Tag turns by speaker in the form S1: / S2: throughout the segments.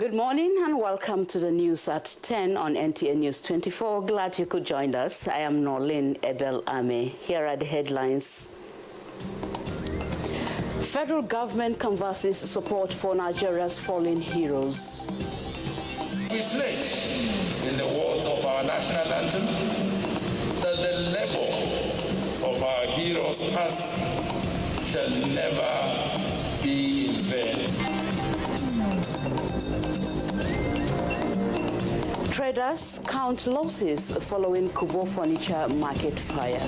S1: Good morning and welcome to the news at 10 on NTA News 24. Glad you could join us. I am Norlin Ebel-Ame. Here are the headlines. Federal government canvasses support for Nigeria's fallen heroes.
S2: We pledge, in the words of our national anthem, that the labor of our heroes past shall never be in vain.
S1: Traders count losses following Kubo Furniture Market fire.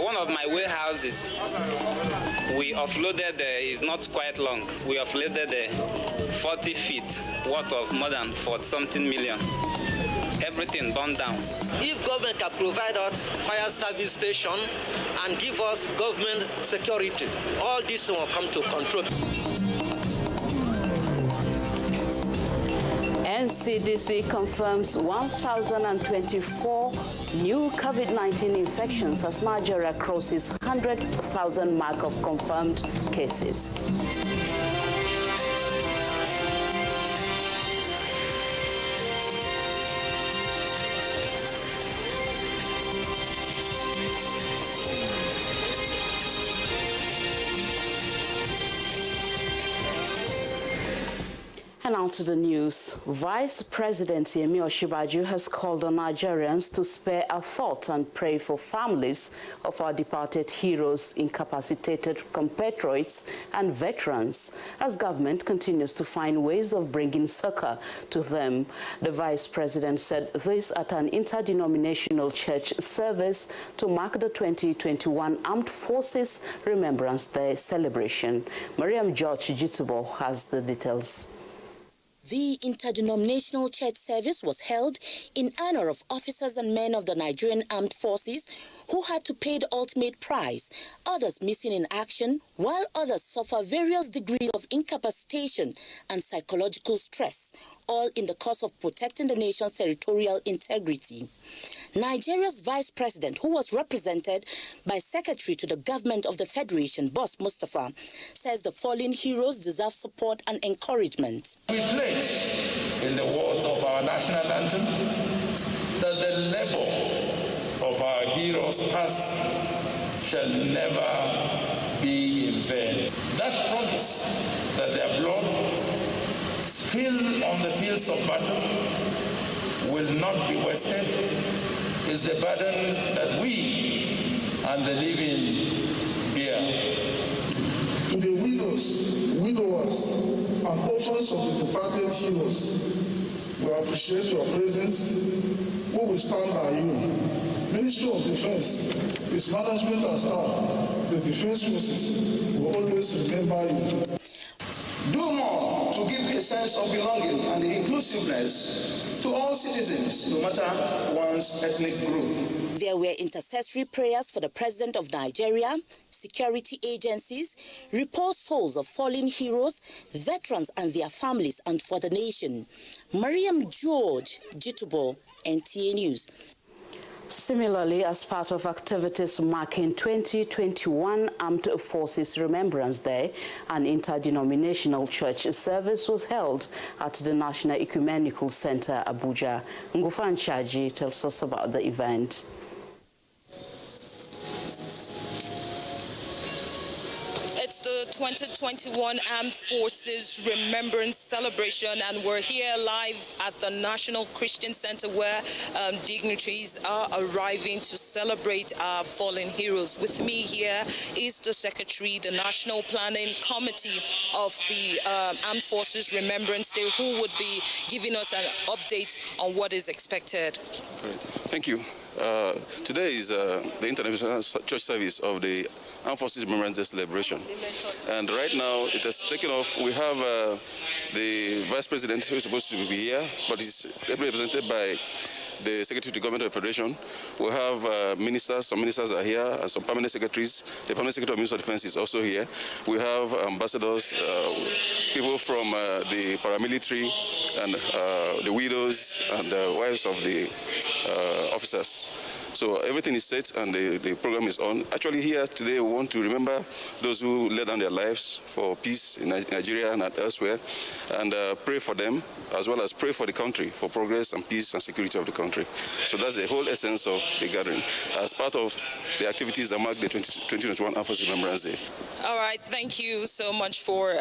S3: One of my warehouses, we offloaded, is not quite long. We offloaded 40 feet worth of more than 40-something million. Everything burned down.
S4: If government can provide us fire service station and give us government security, all this will come to control.
S1: NCDC confirms 1,024 new COVID-19 infections as Nigeria crosses 100,000 mark of confirmed cases. And on to the news. Vice President Yemi Osinbajo has called on Nigerians to spare a thought and pray for families of our departed heroes, incapacitated compatriots and veterans as government continues to find ways of bringing succor to them. The Vice President said this at an interdenominational church service to mark the 2021 Armed Forces Remembrance Day celebration. Mariam George Jitubo has the details.
S5: The interdenominational church service was held in honor of officers and men of the Nigerian Armed Forces who had to pay the ultimate price, others missing in action, while others suffer various degrees of incapacitation and psychological stress, all in the cause of protecting the nation's territorial integrity. Nigeria's vice president, who was represented by Secretary to the Government of the Federation, Boss Mustafa, says the fallen heroes deserve support and encouragement.
S2: We pledge, in the words of our national anthem, that the labor of our heroes past shall never be in vain. That promise that their blood spilled on the fields of battle will not be wasted is the burden that we and the living bear.
S6: To the widows, widowers, and orphans of the departed heroes, we appreciate your presence. We will stand by you. Ministry of Defense, its management and staff, the Defense Forces will always remember you.
S7: Do more to give a sense of belonging and inclusiveness to all citizens, no matter one's ethnic group.
S5: There were intercessory prayers for the President of Nigeria, security agencies, reposed souls of fallen heroes, veterans and their families, and for the nation. Mariam George, Jitubo, NTA News.
S1: Similarly, as part of activities marking 2021 Armed Forces Remembrance Day, an interdenominational church service was held at the National Ecumenical Center, Abuja. Ngufan Chaji tells us about the event.
S8: It's the 2021 Armed Forces Remembrance Celebration, and we're here live at the National Christian Center where dignitaries are arriving to celebrate our fallen heroes. With me here is the Secretary, the National Planning Committee of the Armed Forces Remembrance Day, who would be giving us an update on what is expected.
S9: Great. Thank you. Today is the International Church Service of the Armed Forces Remembrance Day celebration. And right now it has taken off. We have the Vice President who is supposed to be here, but he's represented by the Secretary to the Government of the Federation. We have ministers, some ministers are here, and some permanent secretaries. The permanent secretary of Ministry of Defense is also here. We have ambassadors, people from the paramilitary, and the widows and the wives of the officers. So everything is set and the program is on. Actually here today we want to remember those who laid down their lives for peace in Nigeria and elsewhere, and pray for them, as well as pray for the country, for progress and peace and security of the country. So that's the whole essence of the gathering, as part of the activities that mark the 2021 Armed Forces Remembrance Day.
S8: All right, thank you so much for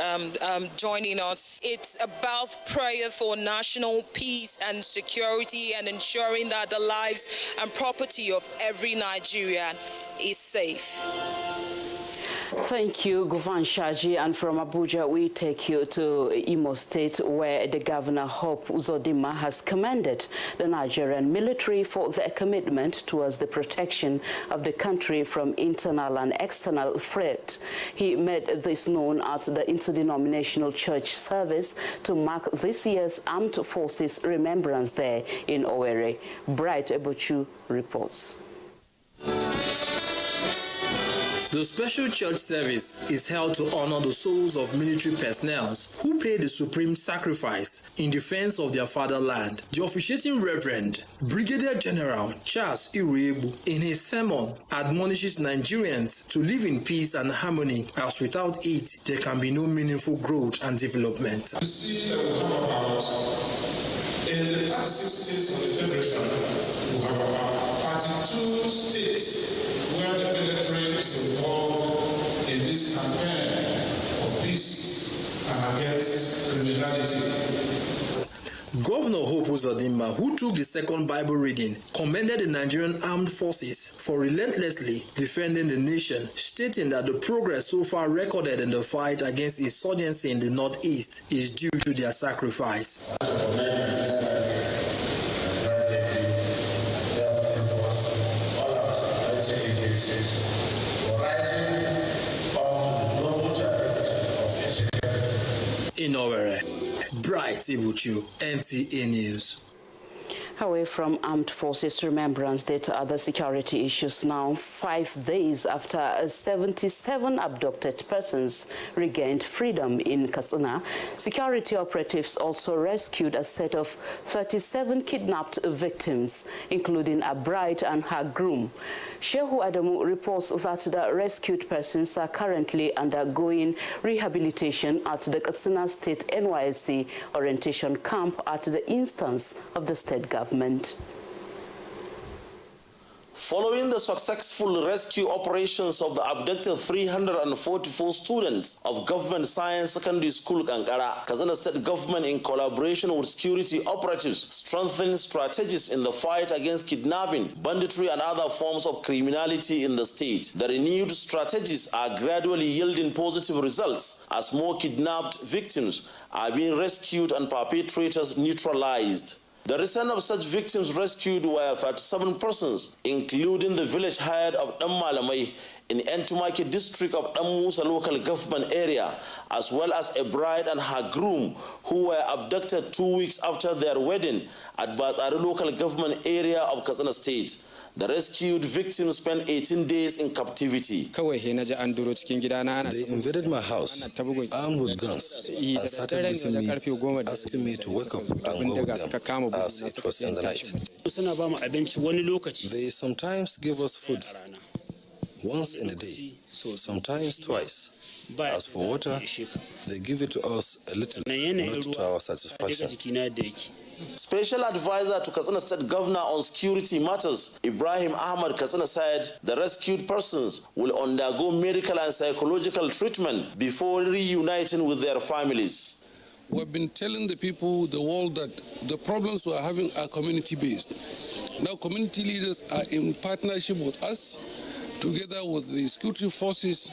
S8: joining us. It's about prayer for national peace and security and ensuring that the lives and property of every Nigerian is safe.
S1: Thank you, Guvan Shaji. And from Abuja, we take you to Imo State, where the Governor, Hope Uzodinma, has commended the Nigerian military for their commitment towards the protection of the country from internal and external threat. He made this known at the interdenominational church service to mark this year's Armed Forces Remembrance Day in Owerri. Bright Ebuchu reports.
S10: The special church service is held to honor the souls of military personnel who paid the supreme sacrifice in defense of their fatherland. The officiating Reverend Brigadier General Charles Iruebu, in his sermon, admonishes Nigerians to live in peace and harmony, as without it there can be no meaningful growth and development.
S6: The seat that we have about in the 36 states of the Federation, we have about 32 states where the military is involved in this campaign of peace and against criminality.
S10: Governor Hope Uzodinma, who took the second Bible reading, commended the Nigerian Armed Forces for relentlessly defending the nation, stating that the progress so far recorded in the fight against insurgency in the Northeast is due to their sacrifice. In Owerri, Bright Ebuchu, NTA News.
S1: Away from Armed Forces Remembrance Day to other security issues now, 5 days after 77 abducted persons regained freedom in Katsina, security operatives also rescued a set of 37 kidnapped victims, including a bride and her groom. Shehu Adamu reports that the rescued persons are currently undergoing rehabilitation at the Katsina State NYSC orientation camp at the instance of the state government.
S11: Following the successful rescue operations of the abducted 344 students of Government Science Secondary School Kankara, Katsina State Government, in collaboration with security operatives, strengthened strategies in the fight against kidnapping, banditry and other forms of criminality in the state. The renewed strategies are gradually yielding positive results as more kidnapped victims are being rescued and perpetrators neutralized. The recent of such victims rescued were 37 persons, including the village head of Dammalamai in Entumaki district of Dammusa local government area, as well as a bride and her groom who were abducted 2 weeks after their wedding at Bazari local government area of Katsina State. The rescued victims spent 18 days in captivity.
S12: They invaded my house, armed with guns, and started beating me, asking me to wake up and go with them, as it was in the night. They sometimes give us food, once in a day, sometimes twice. As for water, they give it to us a little, not to our satisfaction.
S11: Special advisor to Katsina State Governor on Security Matters, Ibrahim Ahmad Katsina, said the rescued persons will undergo medical and psychological treatment before reuniting with their families.
S13: We've been telling the people, the world, that the problems we're having are community-based. Now community leaders are in partnership with us, together with the security forces,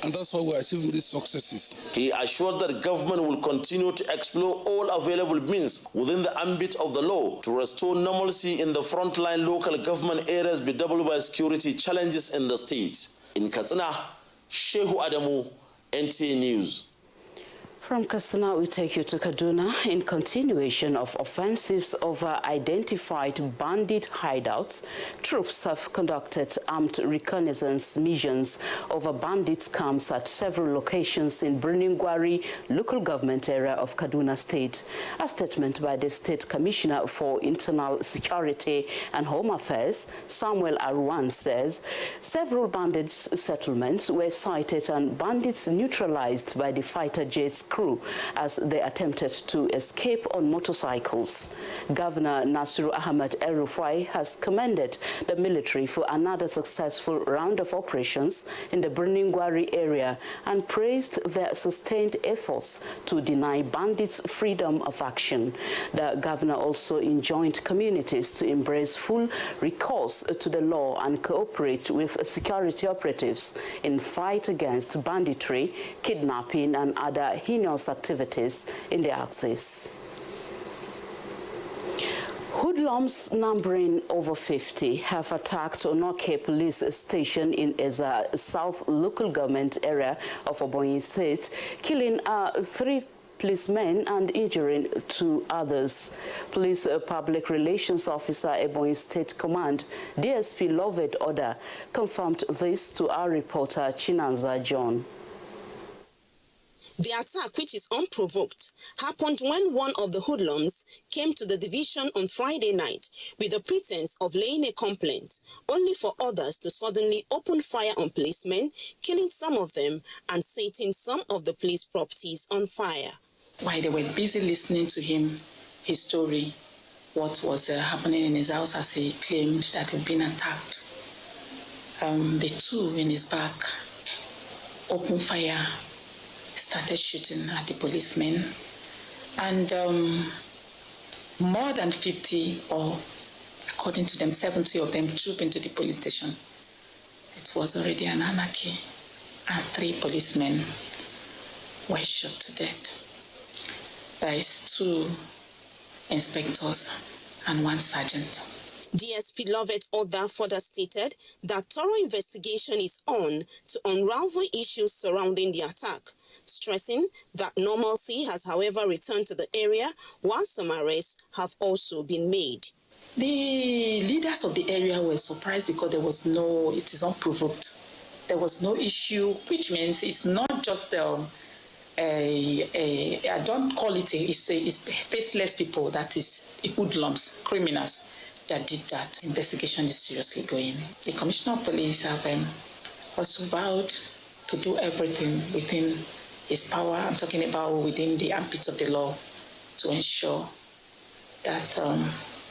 S13: and that's why we're achieving these successes. He assured that government will continue to explore all available means within the ambit of the law to restore normalcy in the frontline local government areas bedeviled by security challenges in the state. In Katsina, Shehu Adamu, NTA News.
S1: From Katsina, we take you to Kaduna. In continuation of offensives over identified bandit hideouts, troops have conducted armed reconnaissance missions over bandits camps at several locations in Birnin-Gwari local government area of Kaduna State. A statement by the State Commissioner for Internal Security and Home Affairs, Samuel Arwan, says several bandits settlements were sighted and bandits neutralized by the fighter jets crew as they attempted to escape on motorcycles. Governor Nasiru Ahmed El-Rufai has commended the military for another successful round of operations in the Birnin-Gwari area and praised their sustained efforts to deny bandits freedom of action. The governor also enjoined communities to embrace full recourse to the law and cooperate with security operatives in fight against banditry, kidnapping and other heinous activities in the axis. Hoodlums numbering over 50 have attacked Onoke police station in Eza South local government area of Ebonyi State, killing 3 policemen and injuring 2 others. Police Public Relations Officer Ebonyi State Command, DSP Lovett Oda, confirmed this to our reporter Chinanza John.
S14: The attack, which is unprovoked, happened when one of the hoodlums came to the division on Friday night with the pretense of laying a complaint, only for others to suddenly open fire on policemen, killing some of them and setting some of the police properties on fire.
S15: While they were busy listening to him, his story, what was happening in his house as he claimed that he'd been attacked, the 2 in his back opened fire, started shooting at the policemen, and more than 50, or according to them, 70 of them trooped into the police station. It was already an anarchy, and 3 policemen were shot to death. There is 2 inspectors and 1 sergeant.
S14: DSP Lovett Oda further stated that thorough investigation is on to unravel issues surrounding the attack, stressing that normalcy has, however, returned to the area, while some arrests have also been made.
S15: The leaders of the area were surprised because it is unprovoked. There was no issue, which means it's not just I don't call it it's faceless people, that is hoodlums, criminals that did that. Investigation is seriously going. The Commissioner of Police have also vowed to do everything within his power. I'm talking about within the ambit of the law to ensure that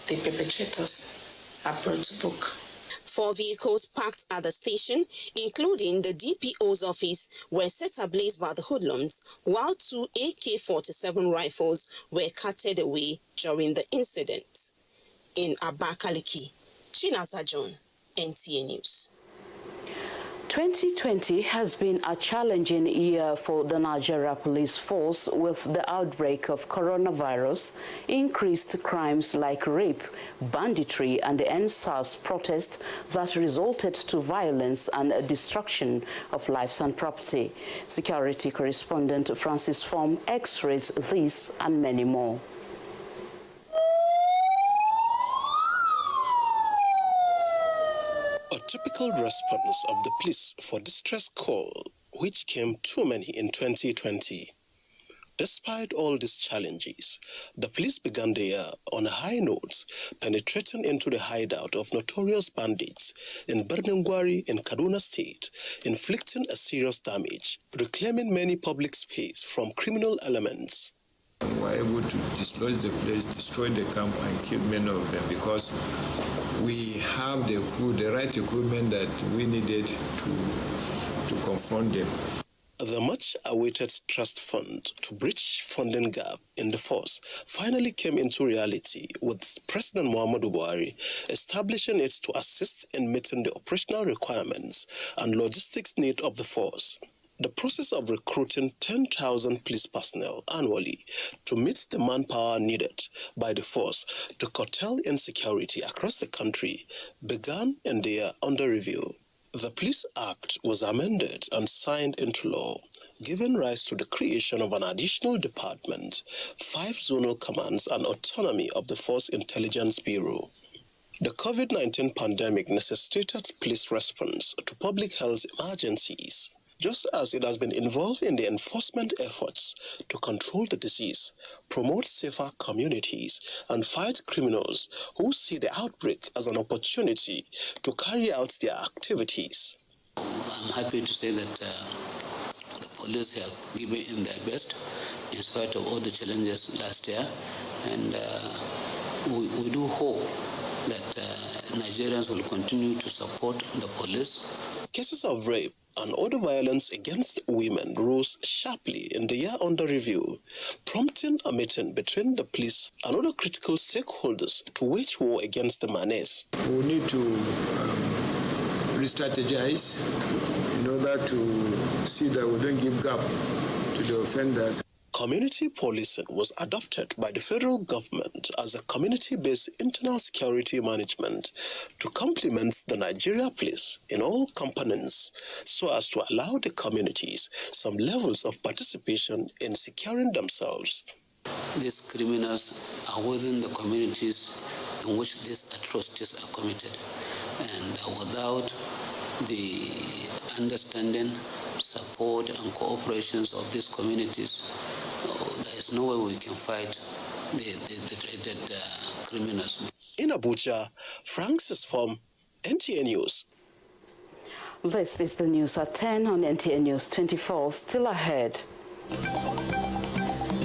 S15: the perpetrators are brought to book.
S14: 4 vehicles parked at the station, including the DPO's office, were set ablaze by the hoodlums, while 2 AK-47 rifles were carted away during the incident. In Abakaliki, Chinaza John, NTA News.
S1: 2020 has been a challenging year for the Nigeria police force with the outbreak of coronavirus, increased crimes like rape, banditry, and the NSAS protest that resulted to violence and destruction of lives and property. Security correspondent Francis Form x-rays this and many more.
S16: A typical response of the police for distress call, which came too many in 2020. Despite all these challenges, the police began the year on a high note, penetrating into the hideout of notorious bandits in Birnin-Gwari in Kaduna State, inflicting a serious damage, reclaiming many public space from criminal elements.
S17: We were able to dislodge the place, destroy the camp, and kill many of them because we have the right equipment that we needed to confront them.
S16: The much-awaited trust fund to bridge funding gap in the force finally came into reality, with President Muhammadu Buhari establishing it to assist in meeting the operational requirements and logistics need of the force. The process of recruiting 10,000 police personnel annually to meet the manpower needed by the force to curtail insecurity across the country began in the year under review. The Police Act was amended and signed into law giving rise to the creation of an additional department, 5 zonal commands, and autonomy of the Force Intelligence Bureau. The COVID-19 pandemic necessitated police response to public health emergencies, just as it has been involved in the enforcement efforts to control the disease, promote safer communities, and fight criminals who see the outbreak as an opportunity to carry out their activities.
S18: I'm happy to say that the police have given in their best in spite of all the challenges last year, and we do hope that Nigerians will continue to support the police.
S16: Cases of rape and other violence against women rose sharply in the year under review, prompting a meeting between the police and other critical stakeholders to wage war against the menace.
S17: We need to re-strategize in order to see that we don't give gap to the offenders.
S16: Community policing was adopted by the federal government as a community-based internal security management to complement the Nigeria police in all components so as to allow the communities some levels of participation in securing themselves.
S18: These criminals are within the communities in which these atrocities are committed, and without the understanding, support and cooperations of these communities, there is no way we can fight the dreaded criminals.
S16: In Abuja, Francis from NTA News.
S1: This is the news at 10 on NTA News 24. Still ahead.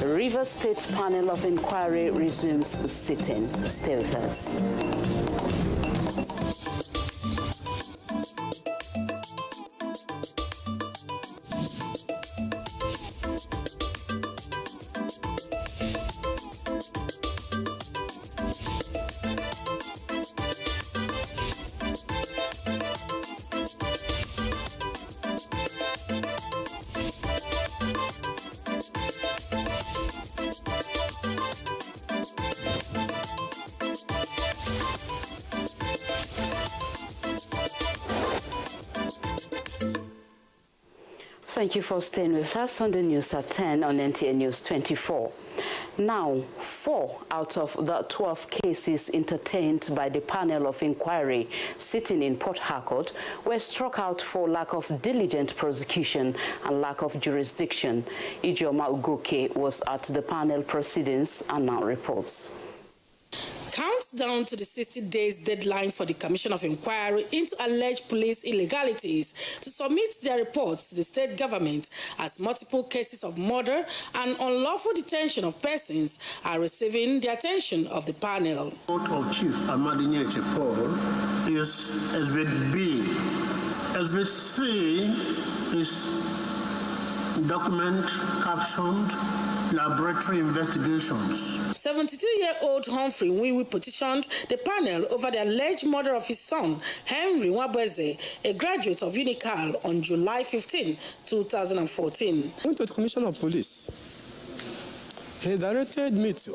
S1: Rivers State Panel of Inquiry resumes sitting. Stay with us. Thank you for staying with us on the news at 10 on NTA News 24. Now, 4 out of the 12 cases entertained by the panel of inquiry sitting in Port Harcourt were struck out for lack of diligent prosecution and lack of jurisdiction. Ijeoma Ugoke was at the panel proceedings and now reports.
S19: Counts down to the 60 days deadline for the Commission of Inquiry into alleged police illegalities to submit their reports to the state government, as multiple cases of murder and unlawful detention of persons are receiving the attention of the panel.
S20: The report of Chief Amadine Paul is Exhibit B. Exhibit C is document captioned laboratory investigations.
S19: 72-year-old Humphrey Nwiwi petitioned the panel over the alleged murder of his son, Henry Nwabweze, a graduate of UNICAL, on July 15, 2014.
S21: I went to the Commissioner of Police. He directed me to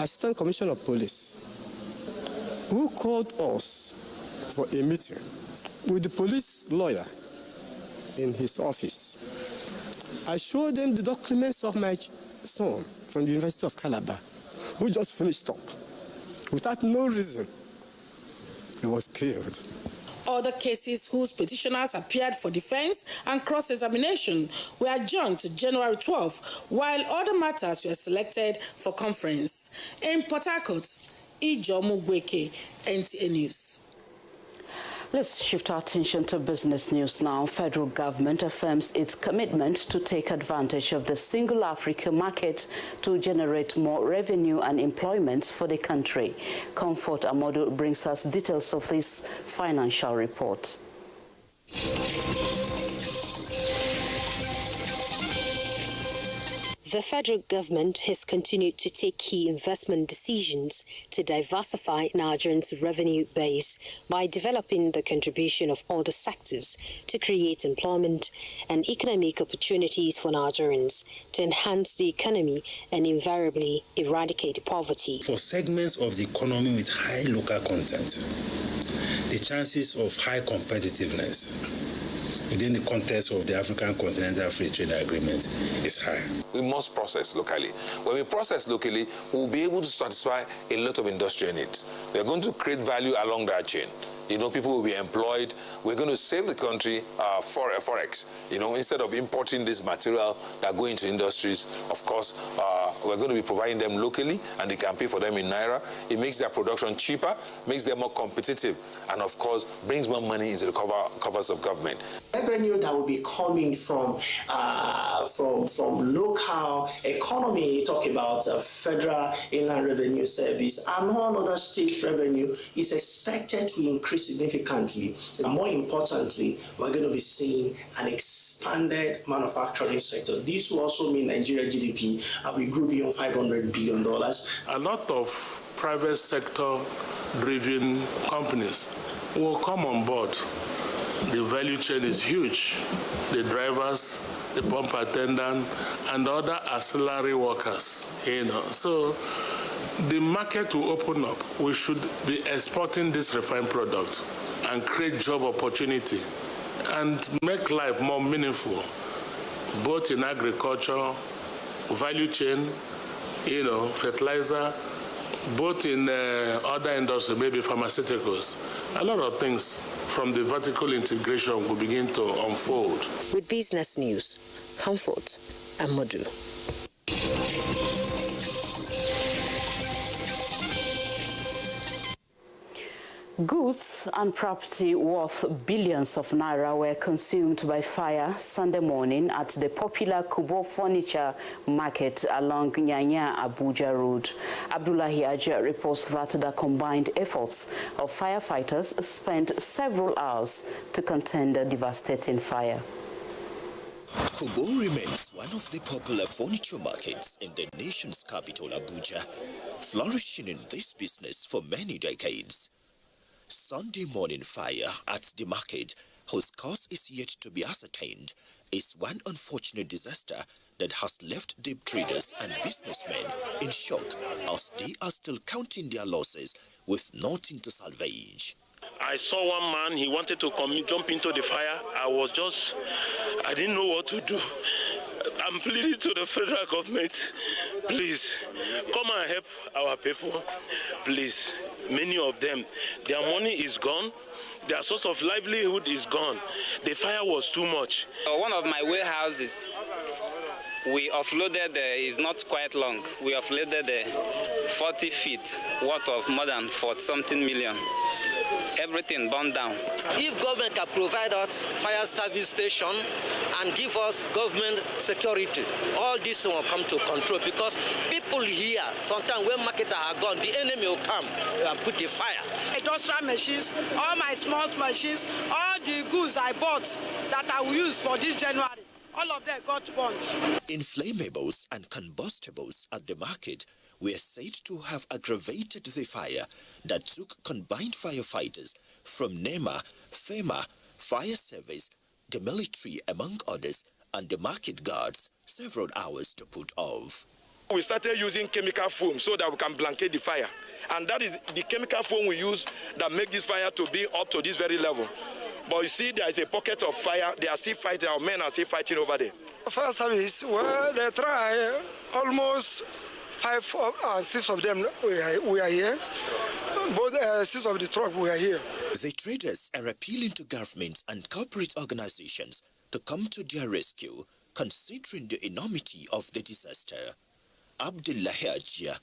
S21: Assistant Commissioner of Police, who called us for a meeting with the police lawyer in his office. I showed them the documents of my son from the University of Calabar, who just finished up. Without no reason, he was killed.
S19: Other cases whose petitioners appeared for defense and cross-examination were adjourned to January 12, while other matters were selected for conference. In Port Harcourt, Ijeoma Ugoke, NTA News.
S1: Let's shift our attention to business news now. Federal government affirms its commitment to take advantage of the single Africa market to generate more revenue and employment for the country. Comfort Amodu brings us details of this financial report.
S22: The federal government has continued to take key investment decisions to diversify Nigerians' revenue base by developing the contribution of other sectors to create employment and economic opportunities for Nigerians, to enhance the economy and invariably eradicate poverty.
S23: For segments of the economy with high local content, the chances of high competitiveness within the context of the African Continental Free Trade Agreement is high.
S2: We must process locally. When we process locally, we'll be able to satisfy a lot of industrial needs. We're going to create value along that chain. People will be employed. We're going to save the country for forex. Instead of importing this material that go into industries, of course, we're going to be providing them locally, and they can pay for them in naira. It makes their production cheaper, makes them more competitive, and of course, brings more money into the coffers of government.
S3: Revenue that will be coming from local economy, talk about Federal Inland Revenue Service, and all other state revenue is expected to increase significantly. And more importantly, we're going to be seeing an expanded manufacturing sector. This will also mean Nigeria GDP will grow beyond $500 billion.
S13: A lot of private sector driven companies will come on board. The value chain is huge. The drivers, the pump attendant, and other auxiliary workers, So the market will open up. We should be exporting this refined product and create job opportunity and make life more meaningful, both in agriculture, value chain, fertilizer, both in other industries, maybe pharmaceuticals. A lot of things from the vertical integration will begin to unfold.
S22: With Business News, Comfort and Modu.
S1: Goods and property worth billions of naira were consumed by fire Sunday morning at the popular Kubo Furniture Market along Nyanya Abuja Road. Abdullahi Ajay reports that the combined efforts of firefighters spent several hours to contain the devastating fire.
S4: Kubo remains one of the popular furniture markets in the nation's capital, Abuja, flourishing in this business for many decades. Sunday morning fire at the market, whose cause is yet to be ascertained, is one unfortunate disaster that has left the traders and businessmen in shock as they are still counting their losses with nothing to salvage.
S24: I saw one man, he wanted to jump into the fire. I didn't know what to do. I'm pleading to the federal government, please, come and help our people, please. Many of them, their money is gone, their source of livelihood is gone. The fire was too much.
S25: One of my warehouses, we offloaded, is not quite long, we offloaded 40 feet worth of more than 40-something million. Everything burned down.
S26: If government can provide us fire service station and give us government security, all this will come to control, because people here, sometimes when marketers are gone, the enemy will come and put the fire.
S27: Industrial machines, all my small machines, all the goods I bought that I will use for this January, all of them got burnt.
S4: Inflammables and combustibles at the market were said to have aggravated the fire that took combined firefighters from NEMA, FEMA, Fire Service, the military, among others, and the market guards several hours to put off.
S28: We started using chemical foam so that we can blanket the fire. And that is the chemical foam we use that make this fire to be up to this very level. But you see, there is a pocket of fire. They are still fighting. Our men are still fighting over there.
S29: Fire service, well, they try almost 5 or 6 of them we are here. Both 6 of the truck we are here.
S4: The traders are appealing to governments and corporate organizations to come to their rescue, considering the enormity of the disaster. Abdullahi Ajay,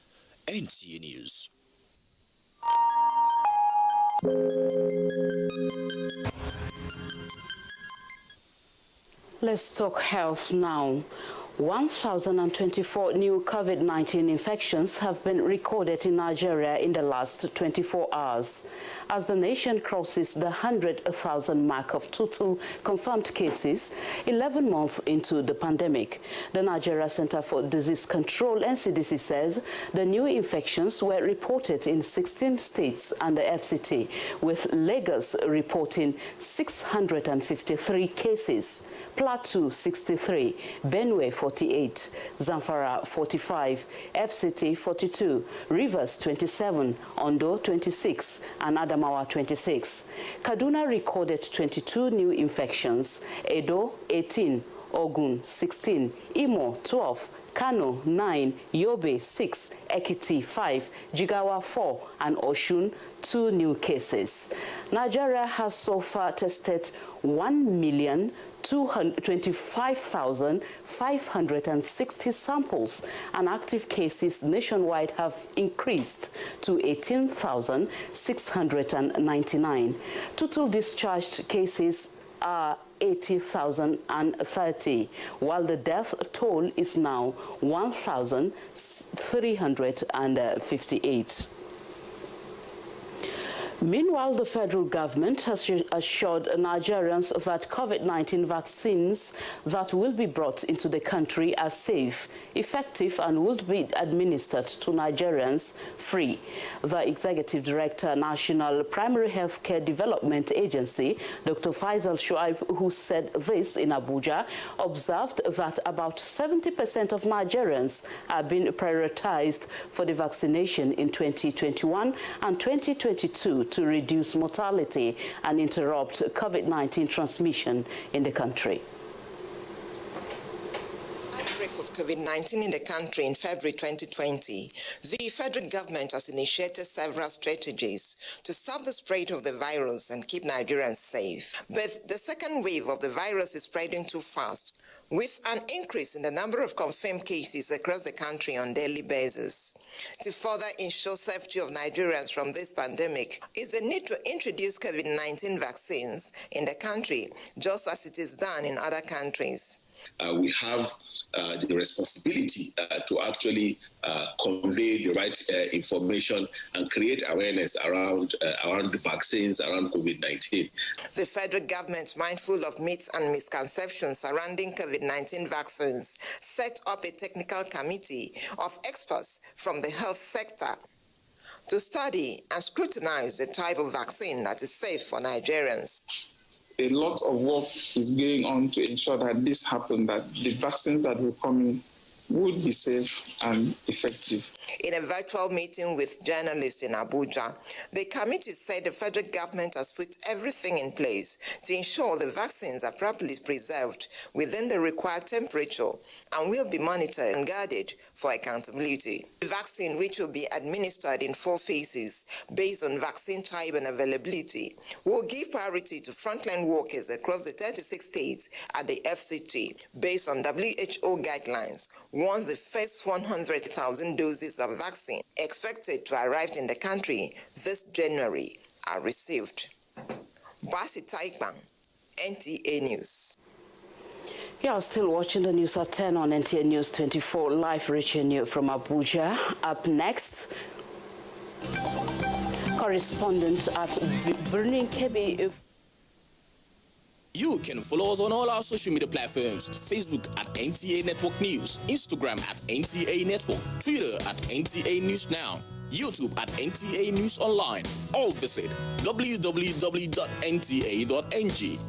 S4: NTA News.
S1: Let's talk health now. 1,024 new COVID-19 infections have been recorded in Nigeria in the last 24 hours. As the nation crosses the 100,000 mark of total confirmed cases, 11 months into the pandemic, the Nigeria Center for Disease Control, NCDC, says the new infections were reported in 16 states and the FCT, with Lagos reporting 653 cases. Plateau 63, Benue 48, Zamfara 45, FCT 42, Rivers 27, Ondo 26, and Adamawa 26. Kaduna recorded 22 new infections, Edo 18, Ogun 16, Imo 12, Kano 9, Yobe 6, Ekiti 5, Jigawa 4, and Oshun 2 new cases. Nigeria has so far tested 1,225,560 samples, and active cases nationwide have increased to 18,699. Total discharged cases are 80,030, while the death toll is now 1,358. Meanwhile, the federal government has assured Nigerians that COVID-19 vaccines that will be brought into the country are safe, effective, and will be administered to Nigerians free. The Executive Director, National Primary Healthcare Development Agency, Dr. Faisal Shuaib, who said this in Abuja, observed that about 70% of Nigerians are being prioritized for the vaccination in 2021 and 2022 to reduce mortality and interrupt COVID-19 transmission in the country.
S5: Outbreak of COVID-19 in the country in February 2020, the federal government has initiated several strategies to stop the spread of the virus and keep Nigerians safe. But the second wave of the virus is spreading too fast, with an increase in the number of confirmed cases across the country on a daily basis. To further ensure safety of Nigerians from this pandemic is the need to introduce COVID-19 vaccines in the country, just as it is done in other countries.
S6: We have the responsibility to actually convey the right information and create awareness around the vaccines, around COVID-19.
S5: The federal government, mindful of myths and misconceptions surrounding COVID-19 vaccines, set up a technical committee of experts from the health sector to study and scrutinize the type of vaccine that is safe for Nigerians.
S7: A lot of work is going on to ensure that this happens, that the vaccines that will come in would be safe and effective.
S5: In a virtual meeting with journalists in Abuja, the committee said the federal government has put everything in place to ensure the vaccines are properly preserved within the required temperature and will be monitored and guarded for accountability. The vaccine, which will be administered in 4 phases based on vaccine type and availability, will give priority to frontline workers across the 36 states and the FCT based on WHO guidelines. Once the first 100,000 doses of vaccine expected to arrive in the country this January are received. Basi Taikban, NTA News.
S1: You are still watching the news at 10 on NTA News 24, live reaching you from Abuja. Up next, correspondent at Burning Kebbi.
S8: You can follow us on all our social media platforms: Facebook at NTA Network News, Instagram at NTA Network, Twitter at NTA News Now, YouTube at NTA News Online. Or visit www.nta.ng.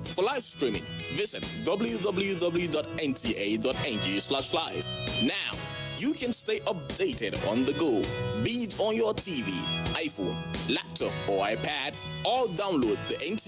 S8: For live streaming, visit www.nta.ng/live. Now, you can stay updated on the go, be it on your TV, iPhone, laptop, or iPad, or download the NTA